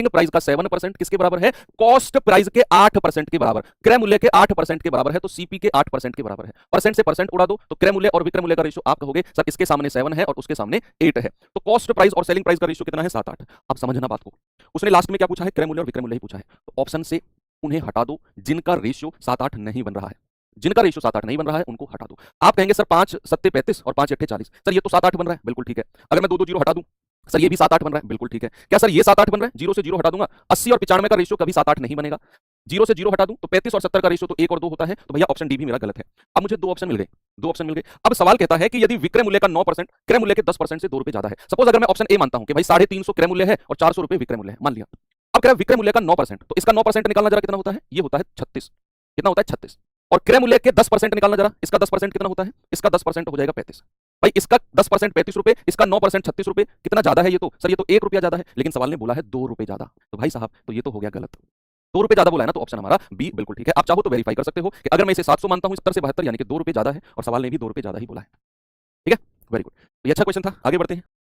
Selling price का 7% किसके बराबर है? कॉस्ट प्राइस के 8% के बराबर, क्रय मूल्य के 8% के बराबर है, तो सीपी के 8% के बराबर है। परसेंट से परसेंट उड़ा दो तो क्रय मूल्य और विक्रय मूल्य का रेशियो आप कहोगे सर इसके सामने 7 है और उसके सामने 8 है, तो कॉस्ट प्राइस और सेलिंग प्राइस का रेशियो कितना है? 7-8। अब समझना बात को, उसने लास्ट में क्या पूछा है? क्रय मूल्य और विक्रय मूल्य ही पूछा है, तो ऑप्शन से उन्हें हटा दो जिनका रेशियो 7-8 नहीं बन रहा है। जिनका रेशियो 7-8 नहीं बन रहा है उनको हटा दो। आप कहेंगे सर 5 सत्ते 35 और 5 अट्ठे 40, सर ये तो 7-8 बन रहा है, बिल्कुल ठीक है। अगर मैं 2-2 जीरो हटा दूं, सर ये भी 7-8 बन रहा है, बिल्कुल ठीक है। क्या सर ये 7-8 बन रहा है? जीरो से जीरो हटा दूंगा, 80 और 95 का रेशियो कभी 7-8 नहीं बनेगा। जीरो से जीरो हटा दूं तो 35 और 70 का रेशियो तो 1 और 2 होता है, तो भैया ऑप्शन डी भी मेरा गलत है। अब मुझे दो ऑप्शन मिल गए, दो ऑप्शन मिल गए। अब सवाल कहता है कि यदि विक्रय मूल्य का 9% क्रय मूल्य के 10% से 2 रुपए ज्यादा है, सपोज अगर मैं ऑप्शन ए मानता हूं कि भाई 350 क्रय मूल्य है और 400 रुपए विक्रय मूल्य है, मान लिया। अब कह रहा है विक्रय मूल्य का 9%, तो इसका 9% निकालना जरा कितना होता है? ये होता है 36। कितना होता है? 36। और क्रय मूल्य के 10% निकालना जरा, इसका 10% कितना होता है? इसका 10% हो जाएगा 35। भाई इसका 10% 35 रुपए, इसका 9% 36 रुपए, कितना ज्यादा है? ये तो सर ये तो 1 रुपया ज्यादा है, लेकिन सवाल ने बोला है 2 रुपए ज्यादा, तो भाई साहब तो ये तो हो गया गलत। 2 रुपए ज्यादा बोला है ना, तो ऑप्शन हमारा बी बिल्कुल ठीक है। आप चाहो तो वेरीफाई कर सकते हो कि अगर मैं इसे 700 मानता हूं 70 से 72 यानी कि 2 रुपए ज्यादा है, और सवाल ने भी 2 रुपए ज्यादा ही बोला है। ठीक है, वेरी गुड। तो ये अच्छा क्वेश्चन था, आगे बढ़ते हैं।